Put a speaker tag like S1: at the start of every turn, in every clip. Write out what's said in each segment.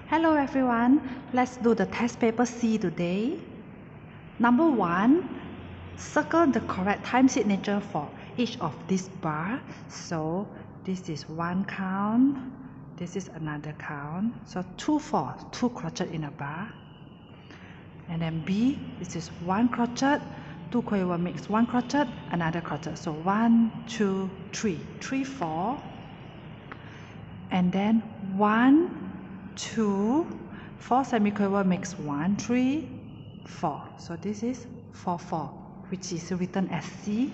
S1: Hello everyone, let's do the test paper C today. Number 1, circle the correct time signature for each of these bar. So this is one count, this is another count. So 2 4, 2 crochet in a bar. And then B, this is 1 crochet, 2 quiver mix 1 crochet, another crochet. So 1, 2, 3, 3 4. And then 1, 2, 4 semiquaver makes 1, 3, 4. So this is 4, 4, which is written as C.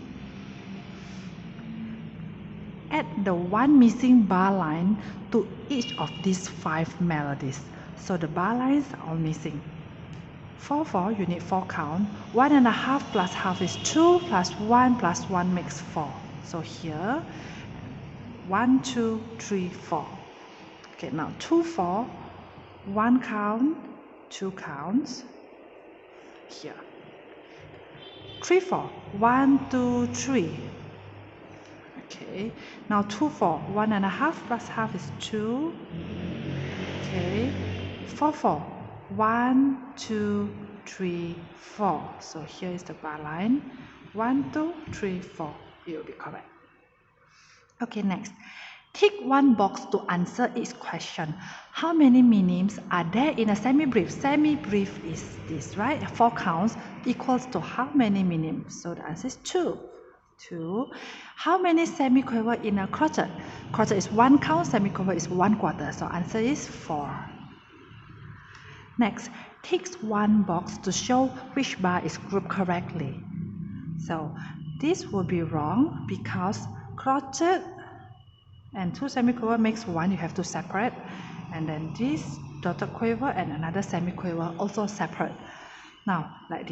S1: Add the one missing bar line to each of these 5 melodies. So the bar lines are all missing. 4, 4, you need 4 count. 1.5 plus half is 2 plus 1 makes 4. So here, 1, 2, 3, 4. Okay, now 2, 4, 1 count, 2 counts, here. 3, 4, 1, 2, 3. Okay, now 2, 4, 1.5 plus half is 2. Okay, 4, 4, 1, 2, 3, 4. So here is the bar line. 1, 2, 3, 4. It will be correct. Okay, next. Tick one box to answer each question. How many minims are there in a semi-brief? Semi-brief is this, right? 4 counts equals to how many minims? So the answer is 2. 2. How many semiquaver in a crochet? Crochet is 1 count, semiquaver is 1 quarter. So answer is 4. Next, tick one box to show which bar is grouped correctly. So this will be wrong because crochet and 2 semiquaver makes 1, you have to separate. And then this dotted quiver and another semiquaver also separate. Now, like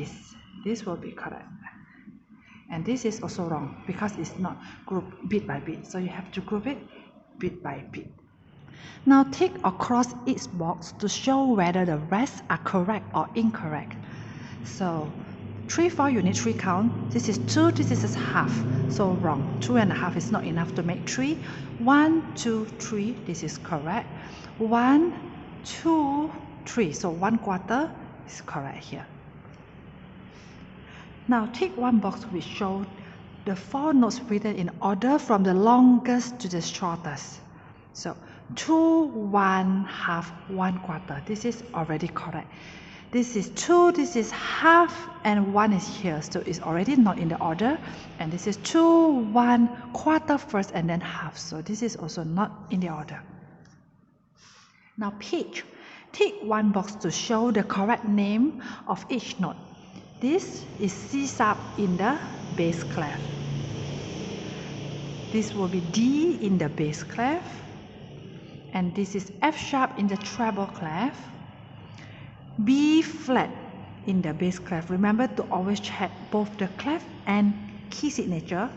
S1: this will be correct. And this is also wrong because it's not grouped bit by bit. So you have to group it bit by bit. Now tick across each box to show whether the rest are correct or incorrect. So 3, 4, you need 3 count. This is 2, this is half. So wrong. 2.5 is not enough to make 3. 1, 2, 3, this is correct. 1, 2, 3. So 1 quarter is correct here. Now tick one box which shows the 4 notes written in order from the longest to the shortest. So 2, 1, half, 1 quarter. This is already correct. This is 2, this is half, and 1 is here. So it's already not in the order. And this is 2, 1, quarter first, and then half. So this is also not in the order. Now pitch. Tick one box to show the correct name of each note. This is C sharp in the bass clef. This will be D in the bass clef. And this is F sharp in the treble clef. B flat in the bass clef. Remember to always check both the clef and key signature.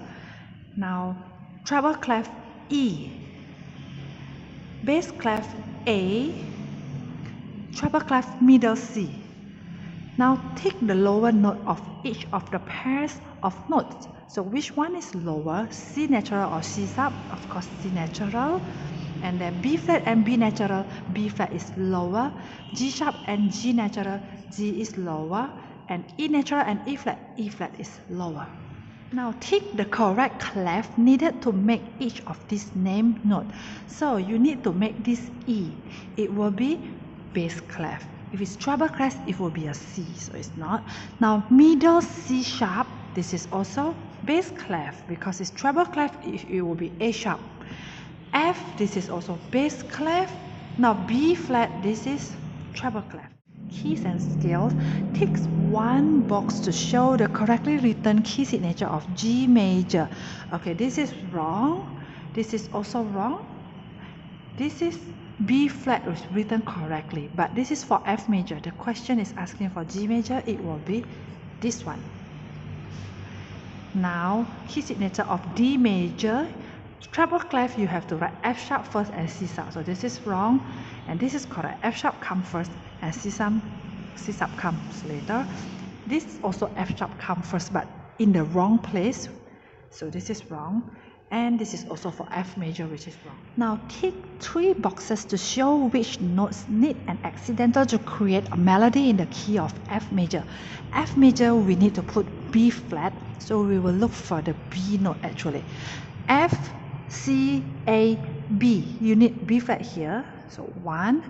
S1: Now treble clef E, bass clef A, treble clef middle C. Now tick the lower note of each of the pairs of notes. So which one is lower, C natural or C sharp? Of course C natural. And then B flat and B natural, B flat is lower. G sharp and G natural, G is lower. And E natural and E flat is lower. Now tick the correct clef needed to make each of these named notes. So you need to make this E. It will be bass clef. If it's treble clef, it will be a C, so it's not. Now middle C sharp, this is also bass clef because it's treble clef, it will be A sharp. F, this is also bass clef. Now B flat, this is treble clef. Keys and scales. Tick one box to show the correctly written key signature of G major. Okay, this is wrong. This is also wrong. This is B flat is written correctly, but this is for F major. The question is asking for G major, it will be this one. Now, key signature of D major. Treble clef, you have to write F sharp first and C sharp. So this is wrong, and this is correct. F sharp comes first, and C sharp comes later. This also F sharp comes first, but in the wrong place. So this is wrong. and this is also for F major, which is wrong. Now tick 3 boxes to show which notes need an accidental to create a melody in the key of F major. F major, we need to put B flat, so we will look for the B note actually. F, C, A, B. You need B flat here, so 1.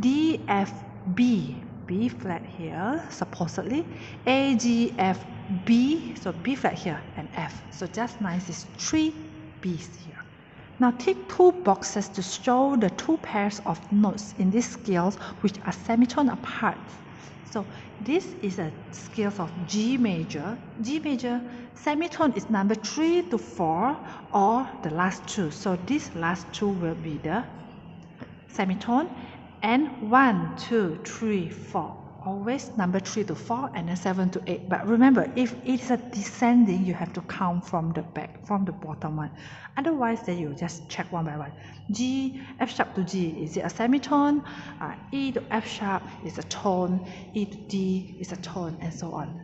S1: D, F, B. B flat here, supposedly. A, G, F, B, so B flat here, and F. So just nice is 3 B's here. Now tick 2 boxes to show the 2 pairs of notes in this scale which are semitone apart. So this is a scale of G major. G major semitone is number 3 to 4 or the last 2. So these last 2 will be the semitone, and 1, 2, 3, 4. Always number 3 to 4 and then 7 to 8. But remember, if it is a descending, you have to count from the back, from the bottom one. Otherwise, then you just check one by one. G, F sharp to G, is it a semitone? E to F sharp is a tone. E to D is a tone, and so on.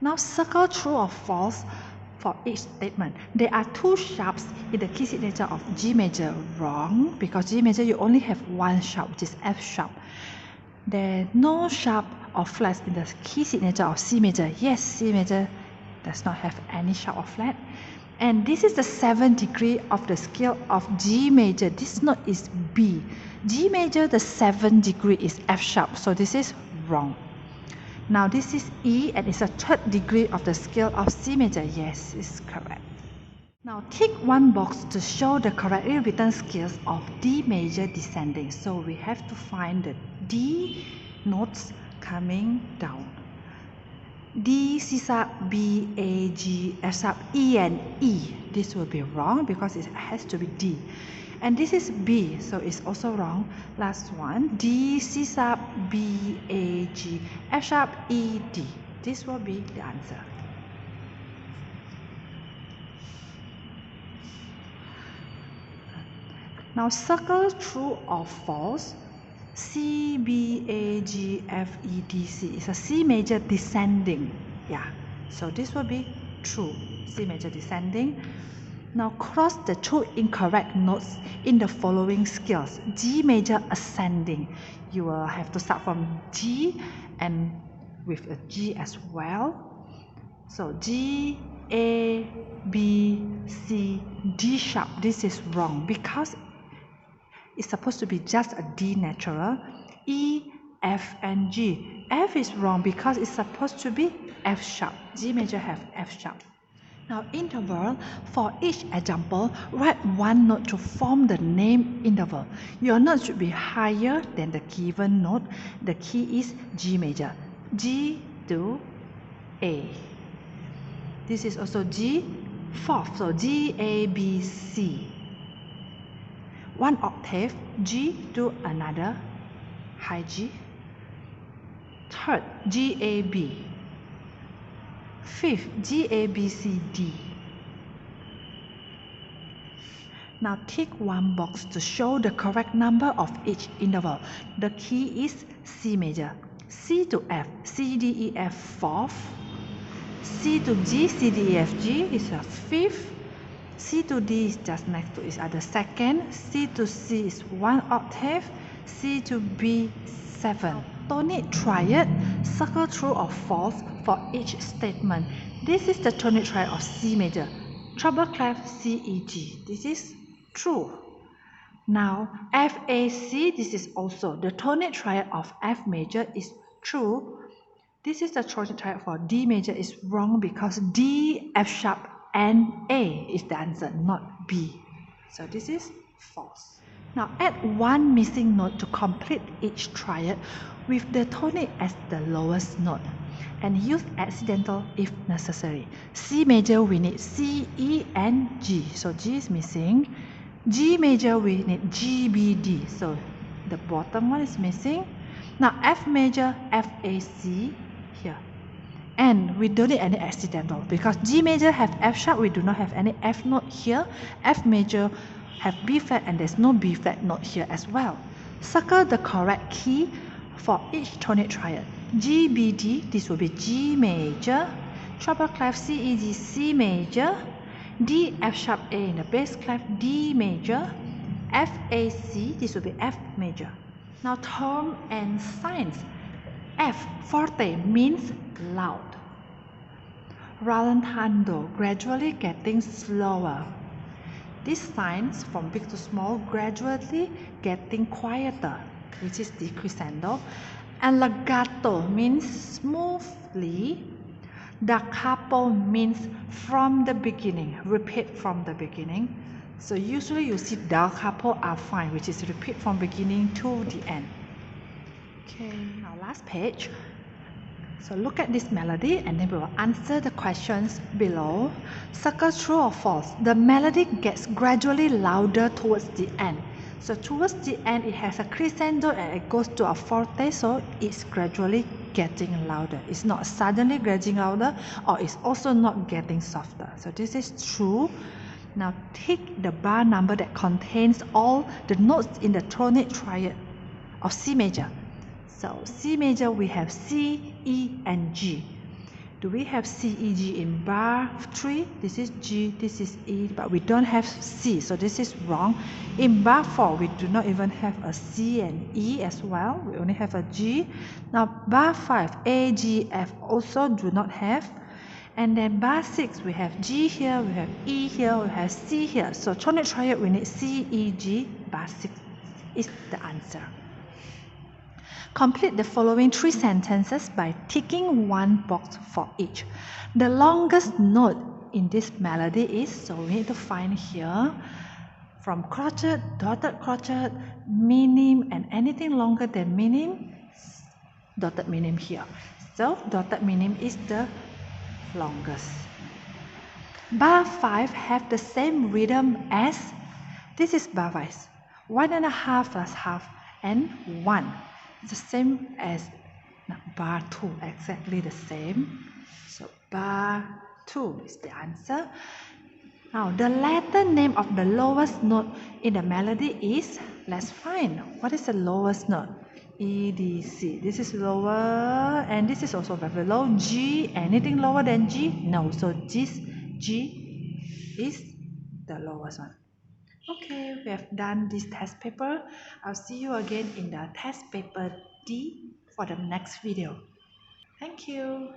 S1: Now circle true or false for each statement. There are 2 sharps in the key signature of G major. Wrong, because G major you only have 1 sharp, which is F sharp. There are no sharp or flats in the key signature of C major. Yes, C major does not have any sharp or flat. And this is the 7th degree of the scale of G major. This note is B. G major, the 7th degree is F sharp, so this is wrong. Now this is E and it's a 3rd degree of the scale of C major. Yes, it's correct. Now tick 1 box to show the correctly written scales of D major descending. So we have to find the D notes coming down. D, C sharp, B, A, G, F sharp, E and E. This will be wrong because it has to be D. And this is B, so it's also wrong. Last one, D, C sharp, B, A, G, F sharp, E, D. This will be the answer. Now circle true or false. C, B, A, G, F, E, D, C is a C major descending. Yeah, so this will be true, C major descending. Now cross the 2 incorrect notes in the following scales. G major ascending. You will have to start from G and with a G as well. So G, A, B, C, D sharp. This is wrong because it's supposed to be just a D natural. E, F and G. F is wrong because it's supposed to be F sharp. G major have F sharp. Now interval, for each example, write 1 note to form the name interval. Your note should be higher than the given note. The key is G major. G to A. This is also G, 4th, so G, A, B, C. 1 octave, G to another high G. 3rd, G, A, B. 5th, G, A, B, C, D. Now tick 1 box to show the correct number of each interval. The key is C major. C to F, C, D, E, F, 4th. C to G, C, D, E, F, G is a 5th. C to D is just next to each other, 2nd. C to C is 1 octave. C to B, 7. Tonic triad, circle true or false for each statement. This is the tonic triad of C major. Treble clef C, E, G. This is true. Now F, A, C, this is also the tonic triad of F major is true. This is the tonic triad for D major is wrong because D, F sharp and A is the answer, not B. So this is false. Now add 1 missing note to complete each triad with the tonic as the lowest note and use accidental if necessary. C major we need C, E and G. So G is missing. G major we need G, B, D. So the bottom one is missing. Now F major, F, A, C here. And we don't need any accidental because G major have F sharp, we do not have any F note here. F major have B flat and there's no B flat note here as well. Circle the correct key for each tonic triad. G, B, D, this will be G major. Treble clef C, E, G, C major. D, F sharp A in the bass clef, D major, F, A, C, this will be F major. Now term and signs. F, forte means loud. Rallentando, gradually getting slower. These signs from big to small gradually getting quieter, which is the crescendo. And legato means smoothly. Da capo means from the beginning, repeat from the beginning. So usually you see da capo are fine, which is repeat from beginning to the end. Okay, now last page. So look at this melody and then we will answer the questions below. Circle true or false. The melody gets gradually louder towards the end. So towards the end it has a crescendo and it goes to a forte, so it's gradually getting louder. It's not suddenly getting louder, or it's also not getting softer. So this is true. Now take the bar number that contains all the notes in the tonic triad of C major. So C major we have C, E and G. Do we have C, E, G in bar 3? This is G, this is E, but we don't have C, so this is wrong. In bar 4 we do not even have a C and E as well, we only have a G. Now bar 5, A, G, F also do not have. And then bar 6 we have G here, we have E here, we have C here. So tonic triad we need C, E, G, bar 6 is the answer. Complete the following 3 sentences by ticking one box for each. The longest note in this melody is, so we need to find here from crotchet, dotted crotchet, minim, and anything longer than minim, dotted minim here. So dotted minim is the longest. Bar 5 have the same rhythm as, this is bar 5, 1.5 plus half and 1. It's the same as bar 2, exactly the same. So bar 2 is the answer. Now the letter name of the lowest note in the melody is, let's find. What is the lowest note? E, D, C. This is lower and this is also very low. G, anything lower than G? No, so this G is the lowest one. Okay, we have done this test paper. I'll see you again in the test paper D for the next video. Thank you.